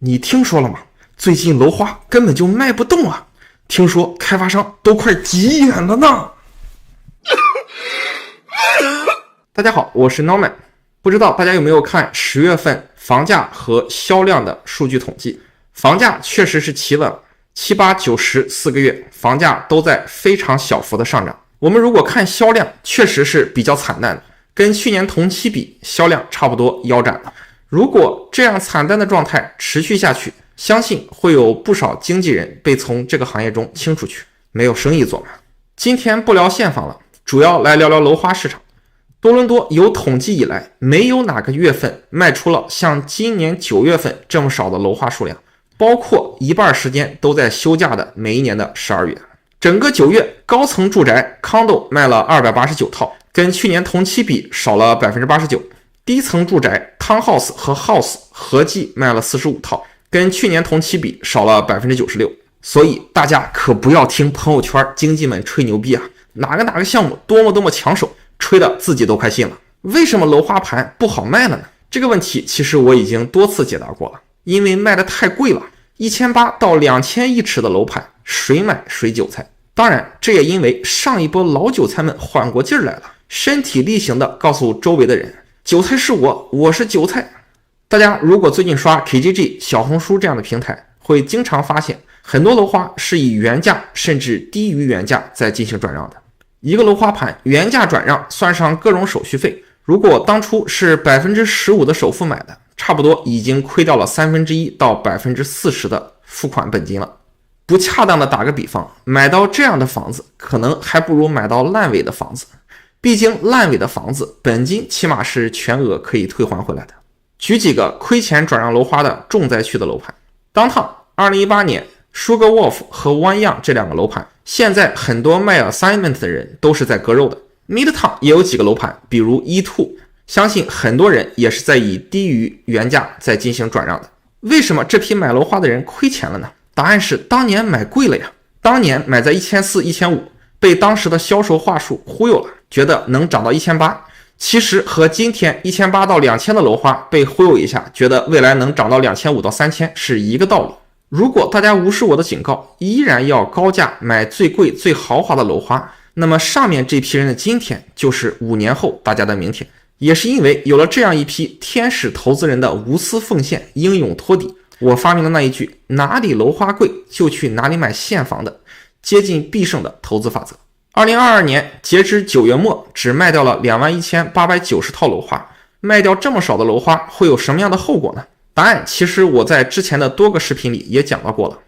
你听说了吗？最近楼花根本就卖不动啊！听说开发商都快急眼了呢。大家好，我是 Norman。不知道大家有没有看10月份房价和销量的数据统计？房价确实是企稳了，7、8、9、10 4个月房价都在非常小幅的上涨。我们如果看销量，确实是比较惨淡的，跟去年同期比，销量差不多腰斩了。如果这样惨淡的状态持续下去，相信会有不少经纪人被从这个行业中清出去，没有生意做嘛。今天不聊现房了，主要来聊聊楼花市场。多伦多有统计以来，没有哪个月份卖出了像今年9月份这么少的楼花数量，包括一半时间都在休假的每一年的12月。整个9月，高层住宅 condo 卖了289套，跟去年同期比少了 89%。低层住宅 townhouse 和 house 合计卖了45套，跟去年同期比少了 96%。 所以大家可不要听朋友圈经纪们吹牛逼啊，哪个项目多么抢手，吹的自己都快信了。为什么楼花盘不好卖了呢？这个问题其实我已经多次解答过了，因为卖的太贵了，1800到2000一尺的楼盘，谁买谁韭菜。当然这也因为上一波老韭菜们缓过劲儿来了，身体力行的告诉周围的人，韭菜是我是韭菜。大家如果最近刷 KJG 小红书这样的平台，会经常发现很多楼花是以原价甚至低于原价在进行转让的。一个楼花盘原价转让算上各种手续费，如果当初是 15% 的首付买的，差不多已经亏掉了1/3到 40% 的付款本金了。不恰当的打个比方，买到这样的房子可能还不如买到烂尾的房子，毕竟烂尾的房子本金起码是全额可以退还回来的。举几个亏钱转让楼花的重灾区的楼盘。Downtown 2018年 Sugar Wolf 和 One Young 这两个楼盘，现在很多卖 assignment 的人都是在割肉的。Midtown 也有几个楼盘，比如 E2， 相信很多人也是在以低于原价在进行转让的。为什么这批买楼花的人亏钱了呢？答案是当年买贵了呀，当年买在1400、1500，被当时的销售话术忽悠了，觉得能涨到1800，其实和今天1800到2000的楼花被忽悠一下，觉得未来能涨到2500到3000是一个道理。如果大家无视我的警告，依然要高价买最贵最豪华的楼花，那么上面这批人的今天就是5年后大家的明天。也是因为有了这样一批天使投资人的无私奉献、英勇托底，我发明了那一句哪里楼花贵就去哪里买现房的接近必胜的投资法则。2022年截至9月末只卖掉了21890套楼花，卖掉这么少的楼花会有什么样的后果呢？答案其实我在之前的多个视频里也讲到过了。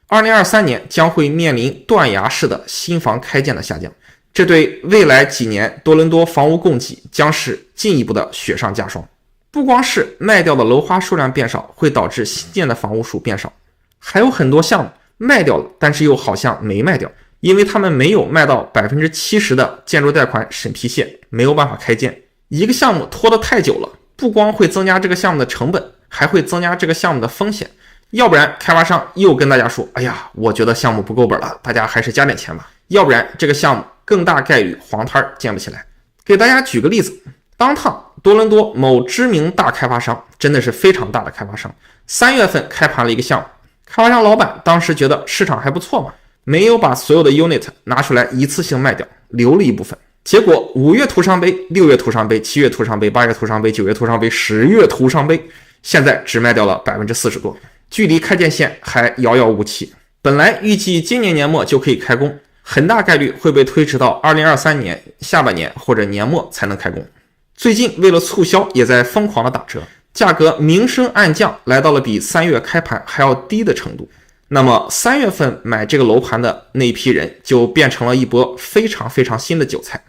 2023年将会面临断崖式的新房开建的下降，这对未来几年多伦多房屋供给将是进一步的雪上加霜。不光是卖掉的楼花数量变少会导致新建的房屋数变少，还有很多项目卖掉了，但是又好像没卖掉，因为他们没有卖到 70% 的建筑贷款审批线，没有办法开建。一个项目拖得太久了，不光会增加这个项目的成本，还会增加这个项目的风险。要不然开发商又跟大家说，哎呀，我觉得项目不够本了，大家还是加点钱吧。要不然这个项目更大概率黄摊建不起来。给大家举个例子，Downtown多伦多某知名大开发商，真的是非常大的开发商，3月份开盘了一个项目，开发商老板当时觉得市场还不错嘛，没有把所有的 unit 拿出来一次性卖掉，留了一部分。结果5月徒伤悲，6月徒伤悲，7月徒伤悲，8月徒伤悲，9月徒伤悲，10月徒伤悲，现在只卖掉了 40% 多，距离开建线还遥遥无期。本来预计今年年末就可以开工，很大概率会被推迟到2023年下半年或者年末才能开工。最近为了促销也在疯狂的打折，价格明升暗降，来到了比3月开盘还要低的程度。那么3月份买这个楼盘的那一批人就变成了一波非常新的韭菜，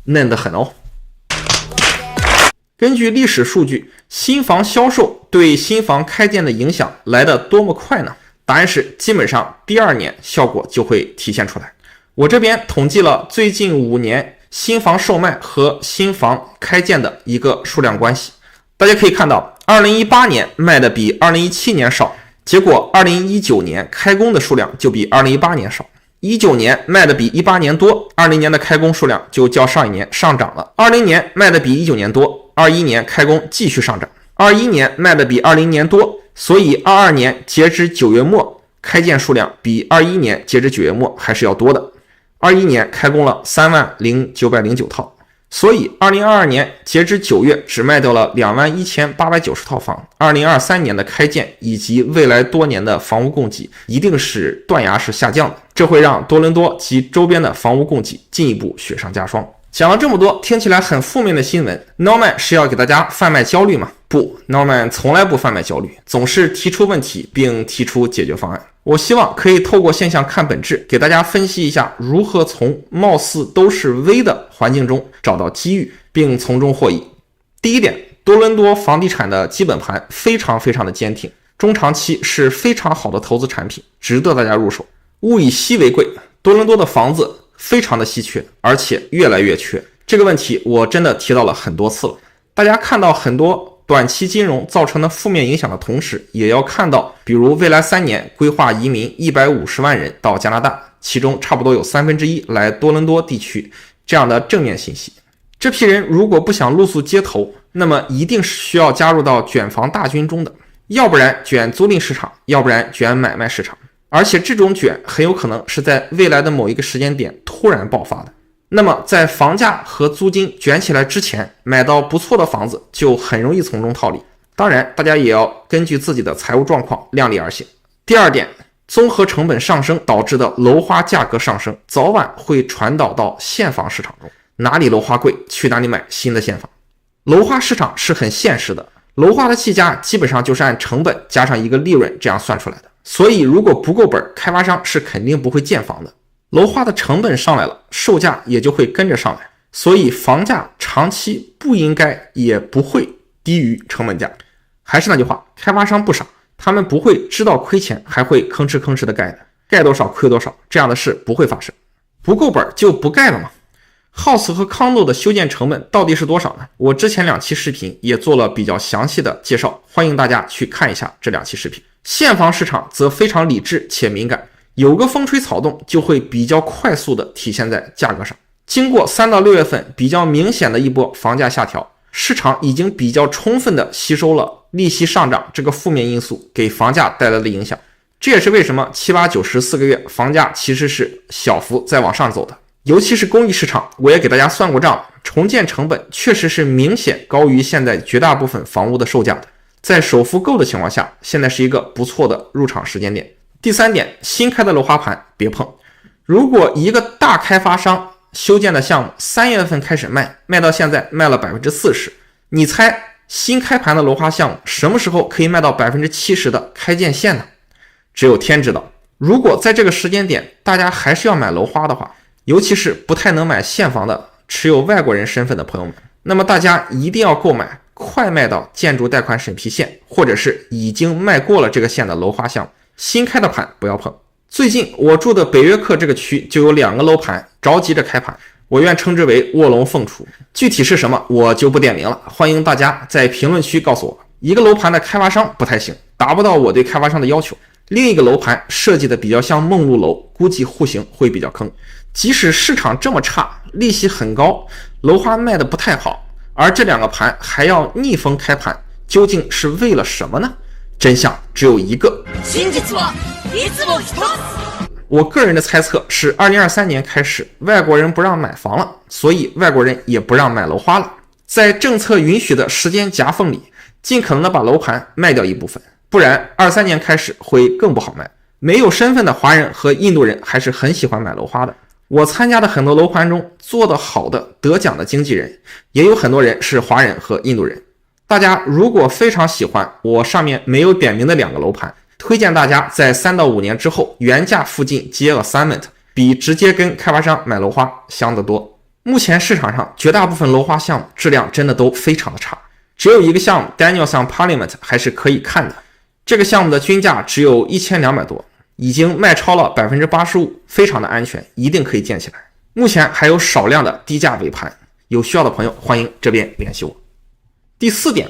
嫩得很哦。根据历史数据，新房销售对新房开建的影响来得多么快呢？答案是基本上第2年效果就会体现出来。我这边统计了最近5年新房售卖和新房开建的一个数量关系，大家可以看到2018年卖的比2017年少，结果2019年开工的数量就比2018年少，19年卖的比18年多，20年的开工数量就较上一年上涨了，20年卖的比19年多，21年开工继续上涨。21年卖的比20年多，所以22年截止9月末开建数量比21年截止9月末还是要多的。21年开工了30909套，所以2022年截止9月只卖掉了21890套房。2023年的开建以及未来多年的房屋供给一定是断崖式下降的，这会让多伦多及周边的房屋供给进一步雪上加霜。讲了这么多听起来很负面的新闻， Norman 是要给大家贩卖焦虑吗？不， Norman 从来不贩卖焦虑，总是提出问题并提出解决方案。我希望可以透过现象看本质，给大家分析一下如何从貌似都是危的环境中找到机遇，并从中获益。第一点，多伦多房地产的基本盘非常的坚挺，中长期是非常好的投资产品，值得大家入手。物以稀为贵，多伦多的房子非常的稀缺，而且越来越缺。这个问题我真的提到了很多次了。大家看到很多短期金融造成的负面影响的同时，也要看到比如未来3年规划移民150万人到加拿大，其中差不多有1/3来多伦多地区，这样的正面信息。这批人如果不想露宿街头，那么一定是需要加入到卷房大军中的，要不然卷租赁市场，要不然卷买卖市场。而且这种卷很有可能是在未来的某一个时间点突然爆发的。那么在房价和租金卷起来之前，买到不错的房子就很容易从中套利。当然大家也要根据自己的财务状况量力而行。第二点，综合成本上升导致的楼花价格上升，早晚会传导到现房市场中，哪里楼花贵，去哪里买新的现房。楼花市场是很现实的，楼花的计价基本上就是按成本加上一个利润这样算出来的，所以如果不够本，开发商是肯定不会建房的。楼花的成本上来了，售价也就会跟着上来，所以房价长期不应该也不会低于成本价。还是那句话，开发商不傻，他们不会知道亏钱还会吭哧的盖的，盖多少亏多少，这样的事不会发生。不够本就不盖了嘛。House 和 Condo 的修建成本到底是多少呢？我之前2期视频也做了比较详细的介绍，欢迎大家去看一下这2期视频。现房市场则非常理智且敏感，有个风吹草动就会比较快速的体现在价格上。经过3到6月份比较明显的一波房价下调，市场已经比较充分的吸收了利息上涨这个负面因素给房价带来的影响。这也是为什么7、8、9、10 4个月房价其实是小幅在往上走的。尤其是公寓市场，我也给大家算过账，重建成本确实是明显高于现在绝大部分房屋的售价的。在首付够的情况下，现在是一个不错的入场时间点。第3点，新开的楼花盘别碰。如果一个大开发商修建的项目3月份开始卖，卖到现在卖了 40%， 你猜新开盘的楼花项目什么时候可以卖到 70% 的开建线呢？只有天知道。如果在这个时间点大家还是要买楼花的话，尤其是不太能买现房的持有外国人身份的朋友们，那么大家一定要购买快卖到建筑贷款审批线，或者是已经卖过了这个线的楼花项目，新开的盘不要碰。最近我住的北约克这个区就有2个楼盘着急着开盘，我愿称之为卧龙凤雏，具体是什么我就不点名了，欢迎大家在评论区告诉我。一个楼盘的开发商不太行，达不到我对开发商的要求，另一个楼盘设计的比较像梦露楼，估计户型会比较坑。即使市场这么差，利息很高，楼花卖的不太好，而这2个盘还要逆风开盘，究竟是为了什么呢？真相只有一个。我个人的猜测是2023年开始，外国人不让买房了，所以外国人也不让买楼花了。在政策允许的时间夹缝里，尽可能的把楼盘卖掉一部分，不然23年开始会更不好卖。没有身份的华人和印度人还是很喜欢买楼花的。我参加的很多楼盘中做得好的得奖的经纪人，也有很多人是华人和印度人。大家如果非常喜欢我上面没有点名的2个楼盘，推荐大家在3到5年之后原价附近接 assignment， 比直接跟开发商买楼花香得多。目前市场上绝大部分楼花项目质量真的都非常的差，只有一个项目 Danielson Parliament 还是可以看的，这个项目的均价只有1200多，已经卖超了 85%， 非常的安全，一定可以建起来。目前还有少量的低价尾盘，有需要的朋友欢迎这边联系我。第4点，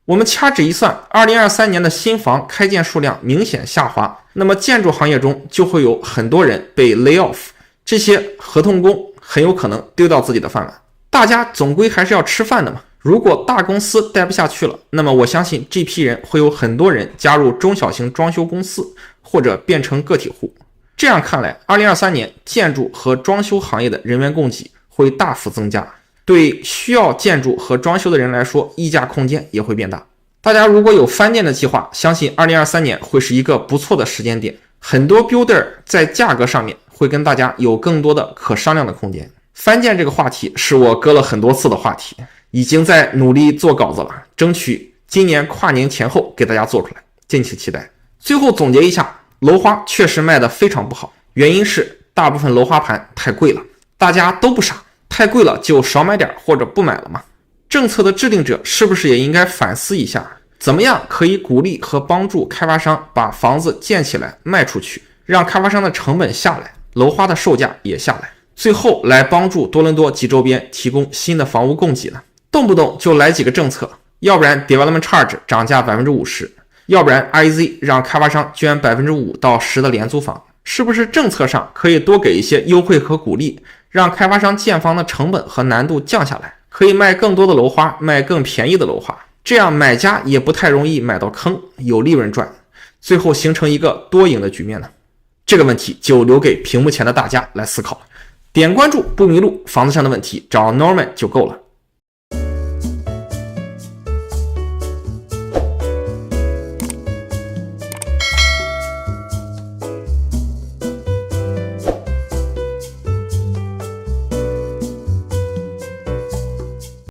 我们掐指一算，2023年的新房开建数量明显下滑，那么建筑行业中就会有很多人被 lay off， 这些合同工很有可能丢掉自己的饭碗。大家总归还是要吃饭的嘛。如果大公司待不下去了，那么我相信这批人会有很多人加入中小型装修公司，或者变成个体户。这样看来，2023年建筑和装修行业的人员供给会大幅增加，对需要建筑和装修的人来说，溢价空间也会变大。大家如果有翻店的计划，相信2023年会是一个不错的时间点。很多 builder 在价格上面会跟大家有更多的可商量的空间。翻店这个话题是我搁了很多次的话题，已经在努力做稿子了，争取今年跨年前后给大家做出来，敬请期待。最后总结一下，楼花确实卖得非常不好，原因是大部分楼花盘太贵了，大家都不傻，太贵了就少买点或者不买了嘛。政策的制定者是不是也应该反思一下，怎么样可以鼓励和帮助开发商把房子建起来卖出去，让开发商的成本下来，楼花的售价也下来，最后来帮助多伦多及周边提供新的房屋供给呢？动不动就来几个政策，要不然 development charge 涨价 50%， 要不然 IZ 让开发商捐 5% 到10%的廉租房，是不是政策上可以多给一些优惠和鼓励，让开发商建房的成本和难度降下来，可以卖更多的楼花，卖更便宜的楼花，这样买家也不太容易买到坑，有利润赚，最后形成一个多赢的局面呢？这个问题就留给屏幕前的大家来思考了。点关注不迷路，房子上的问题找 Norman 就够了。